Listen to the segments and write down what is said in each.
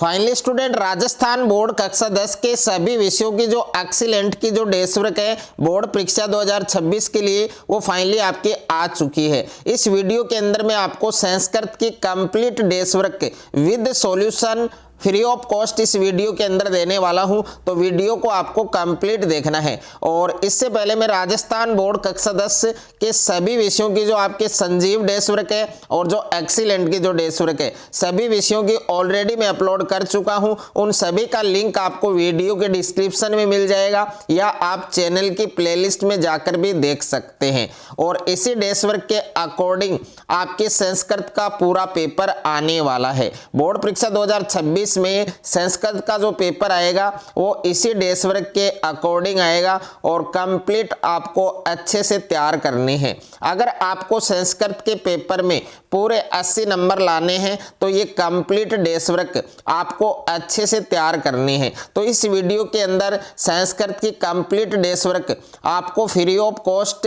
Finally student, Rajasthan board कक्षा 10 के सभी विषयों की जो एक्सीलेंट की जो डेस्क वर्क है बोर्ड परीक्षा 2026 के लिए वो फाइनली आपके आ चुकी है। इस वीडियो के अंदर मैं आपको संस्कृत की complete desk work with solution free of cost इस वीडियो के अंदर देने वाला हूं, तो वीडियो को आपको कंप्लीट देखना है। और इससे पहले मैं राजस्थान बोर्ड कक्षा 10 के सभी विषयों की जो आपके संजीव डेस्क वर्क है और जो एक्सीलेंट की जो डेस्क वर्क है सभी विषयों की ऑलरेडी मैं अपलोड कर चुका हूं। उन सभी का लिंक आपको वीडियो के डिस्क्रिप्शन में मिल जाएगा या आप चैनल की प्लेलिस्ट में जाकर भी देख सकते हैं। और इसी डेस्क वर्क के अकॉर्डिंग आपके संस्कृत का पूरा पेपर आने वाला है। बोर्ड परीक्षा 2026 में संस्कृत का जो पेपर आएगा वो इसी डेस्क वर्क के अकॉर्डिंग आएगा और कंप्लीट आपको अच्छे से तैयार करने हैं। अगर आपको संस्कृत के पेपर में पूरे 80 नंबर लाने हैं तो ये कंप्लीट डेस्क वर्क आपको अच्छे से तैयार करने हैं। तो इस वीडियो के अंदर संस्कृत की कंप्लीट डेस्क वर्क आपको फ्री ऑफ कॉस्ट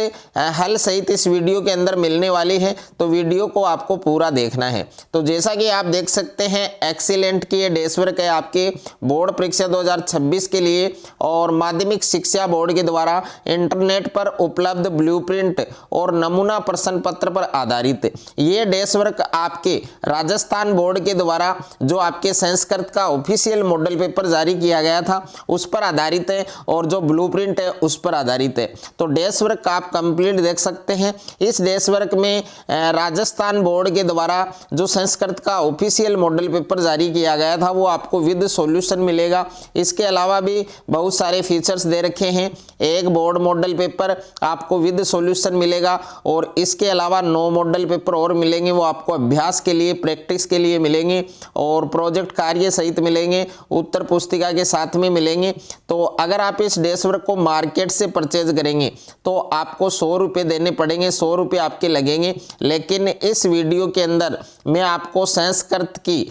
हल सहित इस वीडियो के अंदर मिलने वाली है, तो वीडियो को आपको पूरा देखना है। तो जैसा कि आप देख सकते हैं एक्सीलेंट की डेस्क वर्क है आपके बोर्ड परीक्षा 2026 के लिए और माध्यमिक शिक्षा बोर्ड के द्वारा इंटरनेट पर उपलब्ध ब्लूप्रिंट और नमूना प्रश्न पत्र पर आधारित ये डेस्क वर्क आपके राजस्थान बोर्ड के द्वारा जो आपके संस्कृत का ऑफिशियल मॉडल पेपर जारी किया गया था उस पर आधारित है और जो ब्लूप्रिंट है उस पर आधारित है। तो डेस्क वर्क आप कंप्लीट देख सकते हैं। इस डेस्क वर्क में राजस्थान बोर्ड के द्वारा जो संस्कृत का ऑफिशियल मॉडल पेपर जारी किया गया था वो आपको विद सॉल्यूशन मिलेगा। इसके अलावा भी बहुत सारे फीचर्स दे रखे हैं। एक बोर्ड मॉडल पेपर आपको विद सॉल्यूशन मिलेगा और इसके अलावा 9 मॉडल पेपर और मिलेंगे, वो आपको अभ्यास के लिए प्रैक्टिस के लिए मिलेंगे और प्रोजेक्ट कार्य सहित मिलेंगे, उत्तर पुस्तिका के साथ में मिलेंगे। तो अगर आप इस डेस्क वर्क को मार्केट से परचेज करेंगे तो आपको 100 रुपये देने पड़ेंगे, 100 रुपये आपके लगेंगे। लेकिन इस वीडियो के अंदर मैं आपको संस्कृत की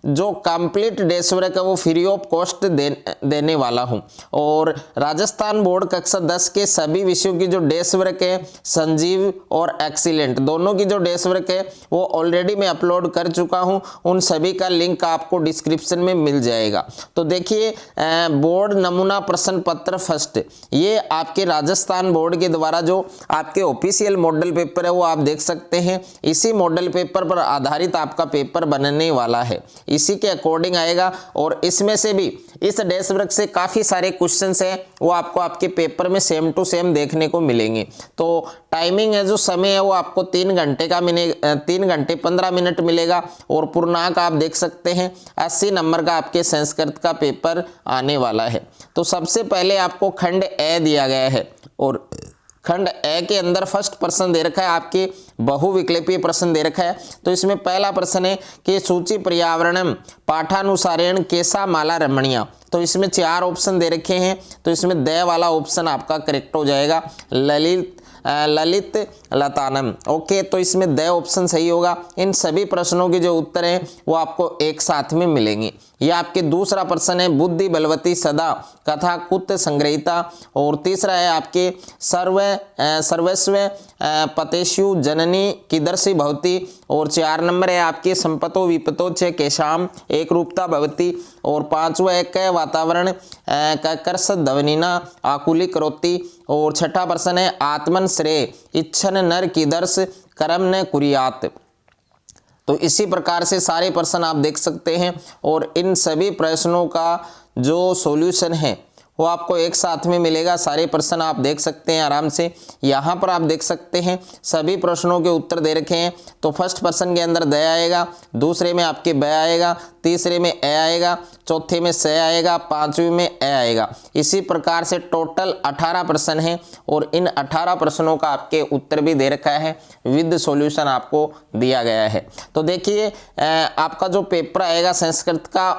जो कंप्लीट डेस्क वर्क है वो फ्री ऑफ कॉस्ट देने वाला हूं। और राजस्थान बोर्ड कक्षा 10 के सभी विषयों की जो डेस्क वर्क है संजीव और एक्सीलेंट दोनों की जो डेस्क वर्क है वो ऑलरेडी मैं अपलोड कर चुका हूं। उन सभी का लिंक आपको डिस्क्रिप्शन में मिल जाएगा। तो देखिए बोर्ड नमूना प्रश्न पत्र फर्स्ट, ये आपके राजस्थान बोर्ड के द्वारा जो आपके ऑफिशियल मॉडल पेपर है वो आप देख सकते हैं। इसी मॉडल पेपर पर आधारित आपका पेपर बनने वाला है, इसी के अकॉर्डिंग आएगा। और इसमें से भी इस डेस्क वर्क से काफी सारे क्वेश्चंस हैं वो आपको आपके पेपर में सेम टू सेम देखने को मिलेंगे। तो टाइमिंग है जो समय है वो आपको 3 घंटे का 3 घंटे 15 मिनट मिलेगा और पूर्णांक आप देख सकते हैं 80 नंबर का आपके संस्कृत का पेपर आने वाला है। तो सबसे पहले आपको खंड ए दिया गया है और खंड ए के अंदर फर्स्ट प्रश्न दे रखा है आपके बहुविकल्पीय प्रश्न दे रखा है। तो इसमें पहला प्रश्न है कि सूची पर्यावरणम पाठानुसारेण केसा माला रमणीय। तो इसमें 4 ऑप्शन दे रखे हैं, तो इसमें द वाला ऑप्शन आपका करेक्ट हो जाएगा, ललित लतानम। ओके, तो इसमें द ऑप्शन सही होगा। इन सभी प्रश्नों के जो उत्तर हैं वो आपको एक साथ में मिलेंगे। यह आपके दूसरा प्रश्न है बुद्धि बलवती सदा कथा कुत संग्रहिता। और तीसरा है आपके सर्वस्व पतेषु जननी कीदर्शी भवती। और 4 नंबर है आपके संपतो विपतो च केशाम एक रूपता भवती। और 5वां है क वातावरण कर्ष ध्वनिना आकुली करोति। और 6ठा प्रश्न है आत्मन श्रेय इच्छन नर कीदर्श कर्म न कुरियात। तो इसी प्रकार से सारे प्रश्न आप देख सकते हैं और इन सभी प्रश्नों का जो सॉल्यूशन है वो आपको एक साथ में मिलेगा। सारे प्रश्न आप देख सकते हैं आराम से। यहाँ पर आप देख सकते हैं सभी प्रश्नों के उत्तर दे रखे हैं। तो फर्स्ट प्रश्न के अंदर द आएगा, दूसरे में आपके ब आएगा, तीसरे में ए आएगा, चौथे में स आएगा, 5वें में ए आएगा। इसी प्रकार से टोटल 18 प्रश्न हैं और इन 18 प्रश्नों का आपके उत्तर भी दे रखा है, विद सॉल्यूशन आपको दिया गया है। तो देखिए आपका जो पेपर आएगा संस्कृत का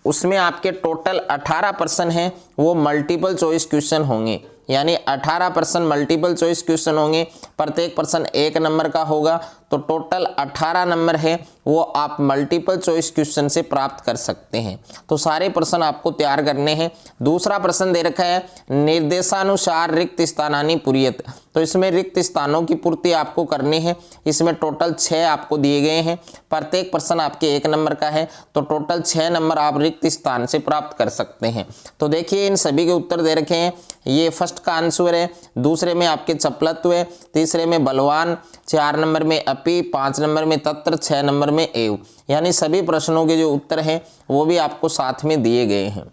उसमें आपके टोटल 18 प्रश्न हैं वो मल्टीपल चॉइस क्वेश्चन होंगे, यानी 18 प्रश्न मल्टीपल चॉइस क्वेश्चन होंगे। प्रत्येक प्रश्न 1 नंबर का होगा। तो टोटल 18 नंबर है वो आप मल्टीपल चॉइस क्वेश्चन से प्राप्त कर सकते हैं। तो सारे प्रश्न आपको तैयार करने हैं। दूसरा प्रश्न दे रखा है निर्देशानुसार रिक्त स्थानानि पूर्यत, तो इसमें रिक्त स्थानों की पूर्ति आपको करनी है। इसमें टोटल 6 आपको दिए गए हैं, प्रत्येक प्रश्न आपके 1 नंबर का है, तो टोटल 6 नंबर आप रिक्त स्थान से प्राप्त कर सकते हैं। तो देखिए इन सभी के उत्तर दे रखे हैं। ये फर्स्ट का आंसर है, दूसरे में आपके चपलत्व है, तीसरे में बलवान, 4 नंबर में अपि, 5 नंबर में तत्र, 6 नंबर में एव, यानी सभी प्रश्नों के जो उत्तर हैं वो भी आपको साथ में दिए गए हैं।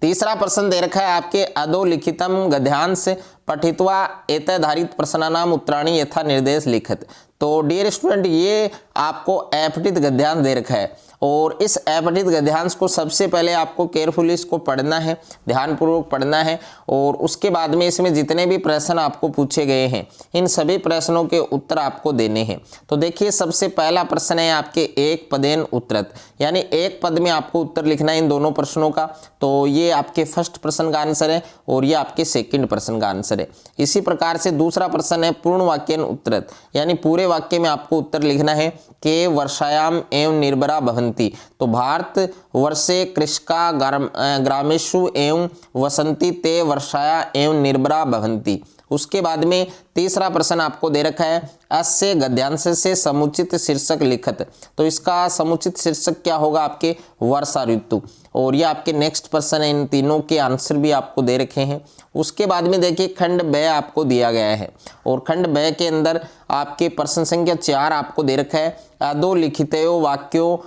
तीसरा प्रश्न दे रखा है आपके अधोलिखितम गद्यांश पठित्वा एतधारित प्रश्नानाम उत्तराणि यथा निर्देश लिखित। तो डियर स्टूडेंट ये आपको अपठित गद्यांश दे रखा है और इस अपठित गद्यांश को सबसे पहले आपको केयरफुली इसको पढ़ना है, ध्यानपूर्वक पढ़ना है और उसके बाद में इसमें जितने भी प्रश्न आपको पूछे गए हैं इन सभी प्रश्नों के उत्तर आपको देने हैं। तो देखिए सबसे पहला प्रश्न है आपके एक पदेन उत्तरत, यानी एक पद में आपको उत्तर लिखना है इन दोनों प्रश्नों का। तो ये आपके फर्स्ट प्रश्न का आंसर है और ये आपके सेकंड प्रश्न का आंसर है। इसी प्रकार से दूसरा प्रश्न है पूर्ण वाक्यन उत्तरत, यानी पूरे वाक्य में आपको उत्तर लिखना है के वर्षायाम एवं निर्भरा भवन्ति, तो भारत वर्षे कृषका ग्रामेषु एवं वसंती ते वर्षाया एवं निर्भरा भवन्ति। उसके बाद में तीसरा प्रश्न आपको दे रखा है अस्य गद्यांश से समुचित शीर्षक लिखत, तो इसका समुचित शीर्षक क्या होगा आपके वर्षा ऋतु, और ये आपके नेक्स्ट प्रश्न है। इन तीनों के आंसर भी आपको दे रखे हैं। उसके बाद में देखिए खंड ब आपको दिया गया है और खंड ब के अंदर आपके प्रश्न संख्या 4 आपको दे रखा है अधोलिखितो वाक्यों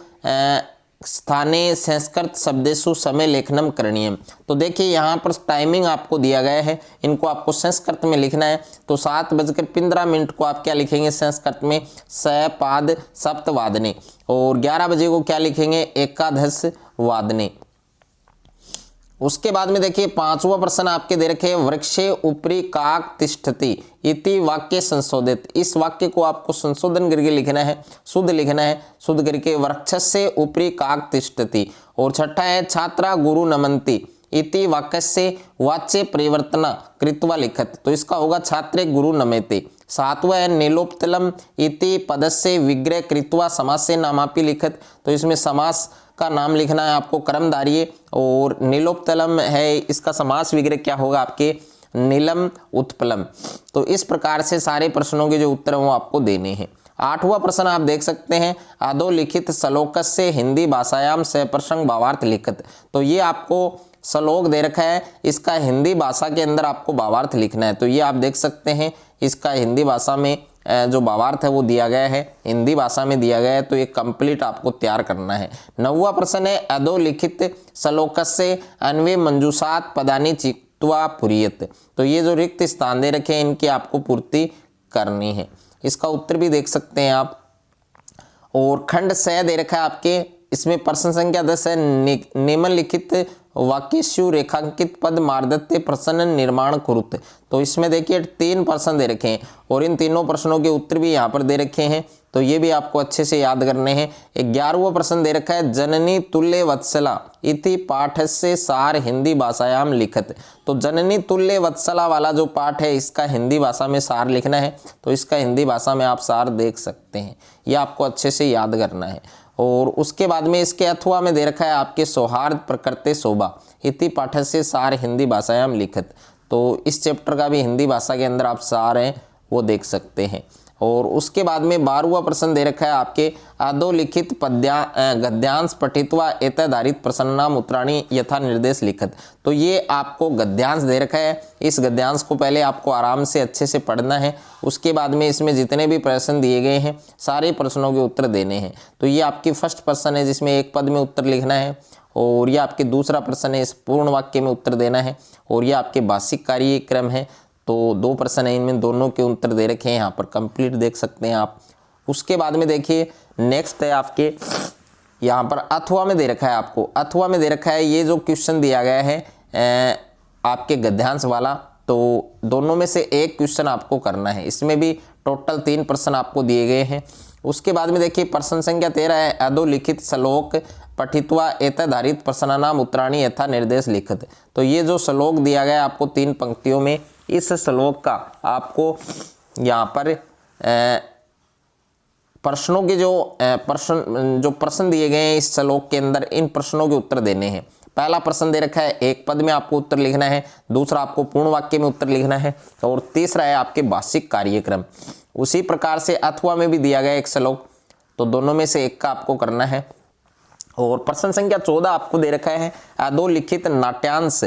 स्थाने संस्कृत शब्देषु समय लेखनम करणीयम। तो देखिए यहाँ पर टाइमिंग आपको दिया गया है, इनको आपको संस्कृत में लिखना है। तो 7:15 को आप क्या लिखेंगे संस्कृत में सपाद सप्तवादने, और 11 बजे को क्या लिखेंगे एकादश वादने। उसके बाद में देखिए 5वां प्रश्न आपके दे रखे वृक्षे ऊपरी काक तिष्ठति इति वाक्य संशोधित, इस वाक्य को आपको संशोधन करके लिखना है, शुद्ध लिखना है, शुद्ध करके वृक्षस्य ऊपरी काक तिष्ठति। और छठा है छात्रा गुरु नमन्ति इति वाक्यस्य वाच्य परिवर्तन कृत्वा लिखत, तो इसका होगा छात्रे गुरु नमेते। 7वां है नीलोपतलम इति पदस्य विग्रह कृत्वा समास्य नामापि लिखत, तो इसमें समास का नाम लिखना है आपको कर्मधारय, और नीलोपतलम है इसका समास विग्रह क्या होगा आपके नीलम उत्पलम। तो इस प्रकार से सारे प्रश्नों के जो उत्तर हैं वो आपको देने हैं। 8वां प्रश्न आप देख सकते हैं अधोलिखित श्लोकस्य हिंदी भाषायाम सप्रसंग भावार्थ लिखत, तो ये आपको श्लोक दे रखा है, इसका हिंदी भाषा के अंदर आपको भावार्थ लिखना है। तो ये आप देख सकते हैं इसका हिंदी भाषा में जो भावार्थ है वो दिया गया है, हिंदी भाषा में दिया गया है, तो ये कंप्लीट आपको तैयार करना है। 9वां प्रश्न है अधोलिखित श्लोकस्य अन्वय मंजूषात पदानि चित्वा पूर्यत, तो ये जो रिक्त स्थान दे रखे हैं इनकी आपको पूर्ति करनी है। इसका उत्तर भी देख सकते हैं आप। और खंड स दे रखा है आपके, इसमें प्रश्न संख्या 10 है निम्नलिखित वाक्येषु रेखांकित पद मार्दत्य प्रश्न निर्माण कुरुत, तो इसमें देखिए 3 प्रश्न दे रखे हैं और इन तीनों प्रश्नों के उत्तर भी यहाँ पर दे रखे हैं, तो ये भी आपको अच्छे से याद करने हैं। 11वां प्रश्न दे रखा है जननी तुल्य वत्सला इति पाठस्य सार हिंदी भाषायाम लिखत, तो जननी तुल्य वत्सला वाला जो पाठ है इसका हिंदी भाषा में सार लिखना है, तो इसका हिंदी भाषा में आप सार देख सकते हैं, ये आपको अच्छे से याद करना है। और उसके बाद में इसके अथवा में दे रखा है आपके सौहार्द प्रकृति शोभा इति पाठस्य सार हिंदी भाषायाम लिखत, तो इस चैप्टर का भी हिंदी भाषा के अंदर आप सार हैं वो देख सकते हैं। और उसके बाद में 12वां प्रश्न दे रखा है आपके अधोलिखित गद्यांश पठित्वा एतधारित प्रश्नानाम उत्तराणि यथा निर्देश लिखत, तो ये आपको गद्यांश दे रखा है, इस गद्यांश को पहले आपको आराम से अच्छे से पढ़ना है। उसके बाद में इसमें जितने भी प्रश्न दिए गए हैं सारे प्रश्नों के उत्तर देने हैं। तो ये आपकी फर्स्ट प्रश्न है जिसमें एक पद में उत्तर लिखना है, और ये आपके दूसरा प्रश्न है इस पूर्ण वाक्य में उत्तर देना है, और ये आपके भाषिक कार्यक्रम है। तो 2 प्रश्न है, इनमें दोनों के उत्तर दे रखे हैं, यहाँ पर कंप्लीट देख सकते हैं आप। उसके बाद में देखिए नेक्स्ट है आपके यहाँ पर अथवा में दे रखा है, आपको अथवा में दे रखा है ये जो क्वेश्चन दिया गया है आपके गद्यांश वाला, तो दोनों में से एक क्वेश्चन आपको करना है। इसमें भी टोटल 3 प्रश्न आपको दिए गए हैं। उसके बाद में देखिए प्रश्न संख्या 13 है अधोलिखित श्लोक पठित्वा एतधारित प्रश्नानाम उत्तराणि यथा निर्देश लिखत, तो ये जो श्लोक दिया गया है आपको 3 पंक्तियों में, इस श्लोक का आपको यहाँ पर प्रश्नों के जो प्रश्न दिए गए हैं इस श्लोक के अंदर, इन प्रश्नों के उत्तर देने हैं। पहला प्रश्न दे रखा है एक पद में आपको उत्तर लिखना है, दूसरा आपको पूर्ण वाक्य में उत्तर लिखना है, और तीसरा है आपके भाषिक कार्यक्रम। उसी प्रकार से अथवा में भी दिया गया एक श्लोक, तो दोनों में से एक का आपको करना है। और प्रश्न संख्या 14 आपको दे रखा है अधोलिखित नाट्यांश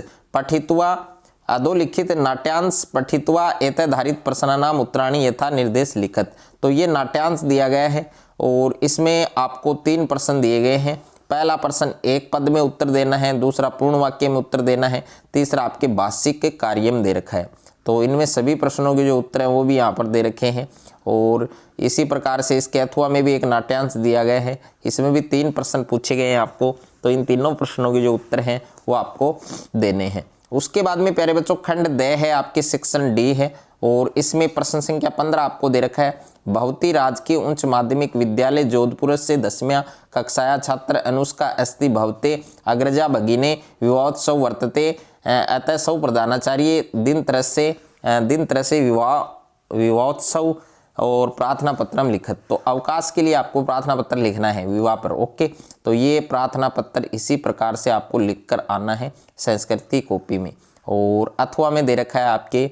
पठित्वा एतधारित प्रश्नानाम उत्तराणि यथा निर्देश लिखत। तो ये नाट्यांश दिया गया है और इसमें आपको 3 प्रश्न दिए गए हैं। पहला प्रश्न एक पद में उत्तर देना है, दूसरा पूर्ण वाक्य में उत्तर देना है, तीसरा आपके भाषिक कार्य में दे रखा है। तो इनमें सभी प्रश्नों के जो उत्तर हैं वो भी यहाँ पर दे रखे हैं। और इसी प्रकार से इसके अथवा में भी एक नाट्यांश दिया गया है, इसमें भी 3 प्रश्न पूछे गए हैं आपको। तो इन तीनों प्रश्नों के जो उत्तर हैं वो आपको देने हैं। उसके बाद में प्यारे बच्चों खंड द है आपके सेक्शन डी है, और इसमें प्रश्न संख्या 15 आपको दे रखा है भवती राजकीय उच्च माध्यमिक विद्यालय जोधपुर से 10वीं कक्षाया छात्र अनुष्का अस्ति भवते अग्रजा भगिने विवाहोत्सव वर्तते अतः सौ प्रधानाचार्य दिन तरह से विवाहोत्सव और प्रार्थना पत्रम लिखत। तो अवकाश के लिए आपको प्रार्थना पत्र लिखना है विवाह पर। ओके, तो ये प्रार्थना पत्र इसी प्रकार से आपको लिखकर आना है संस्कृत की कॉपी में। और अथवा में दे रखा है आपके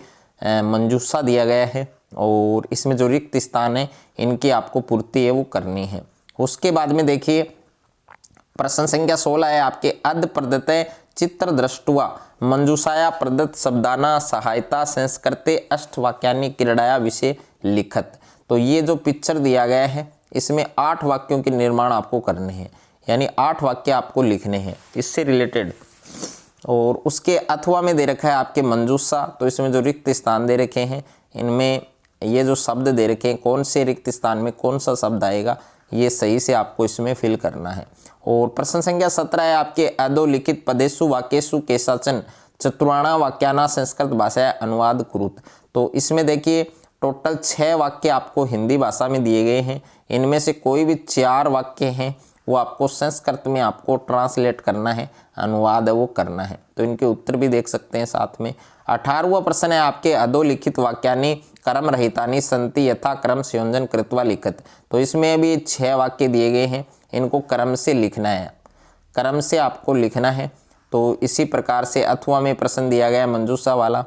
मंजूषा दिया गया है, और इसमें जो रिक्त स्थान है इनकी आपको पूर्ति है वो करनी है। उसके बाद में देखिए प्रश्न संख्या 16 है आपके अध प्रदत्त चित्र दृष्टवा मंजूषाया प्रदत्त शब्दाना सहायता संस्कृते अष्टवाक्यानि क्रीड़ाया विषय लिखत। तो ये जो पिक्चर दिया गया है इसमें 8 वाक्यों के निर्माण आपको करने हैं, यानी 8 वाक्य आपको लिखने हैं इससे रिलेटेड। और उसके अथवा में दे रखा है आपके मंजूषा, तो इसमें जो रिक्त स्थान दे रखे हैं इनमें ये जो शब्द दे रखे हैं कौन से रिक्त स्थान में कौन सा शब्द आएगा ये सही से आपको इसमें फिल करना है। और प्रश्न संख्या 17 है आपके अधोलिखित पदेषु वाक्येषु केशाचन चतुर्णां वाक्यानां संस्कृत भाषाया अनुवाद कुरुत। तो इसमें देखिए टोटल 6 वाक्य आपको हिंदी भाषा में दिए गए हैं, इनमें से कोई भी 4 वाक्य हैं वो आपको संस्कृत में आपको ट्रांसलेट करना है, अनुवाद है वो करना है। तो इनके उत्तर भी देख सकते हैं साथ में। 18वां प्रश्न है आपके अधोलिखित वाक्यानि क्रम रहितानि सन्ति यथा क्रम संयोजन कृत्वा लिखत। तो इसमें भी 6 वाक्य दिए गए हैं, इनको क्रम से लिखना है, क्रम से आपको लिखना है। तो इसी प्रकार से अथवा में प्रश्न दिया गया मंजूषा वाला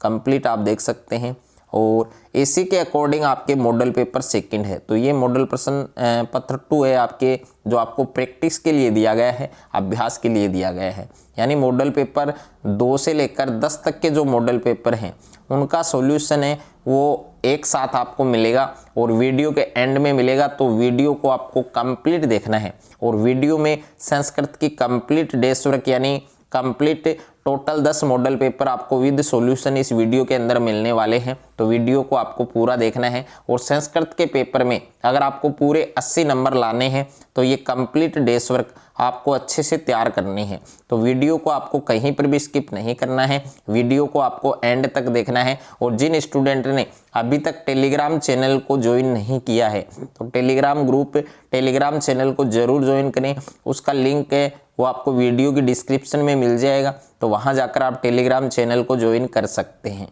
कंप्लीट आप देख सकते हैं। और इसी के अकॉर्डिंग आपके मॉडल पेपर सेकंड है। तो ये मॉडल प्रश्न पत्र 2 है आपके, जो आपको प्रैक्टिस के लिए दिया गया है, अभ्यास के लिए दिया गया है। यानी मॉडल पेपर 2 से लेकर 10 तक के जो मॉडल पेपर हैं उनका सॉल्यूशन है वो एक साथ आपको मिलेगा और वीडियो के एंड में मिलेगा। तो वीडियो को आपको कंप्लीट देखना है, और वीडियो में संस्कृत की कंप्लीट डेश वर्क यानी कंप्लीट टोटल 10 मॉडल पेपर आपको विद सॉल्यूशन इस वीडियो के अंदर मिलने वाले हैं। तो वीडियो को आपको पूरा देखना है। और संस्कृत के पेपर में अगर आपको पूरे 80 नंबर लाने हैं तो ये कंप्लीट डेश वर्क आपको अच्छे से तैयार करनी है। तो वीडियो को आपको कहीं पर भी स्किप नहीं करना है, वीडियो को आपको एंड तक देखना है। और जिन स्टूडेंट ने अभी तक टेलीग्राम चैनल को ज्वाइन नहीं किया है तो टेलीग्राम चैनल को जरूर ज्वाइन करें। उसका लिंक है वो आपको वीडियो की डिस्क्रिप्शन में मिल जाएगा, तो वहाँ जाकर आप टेलीग्राम चैनल को ज्वाइन कर सकते हैं।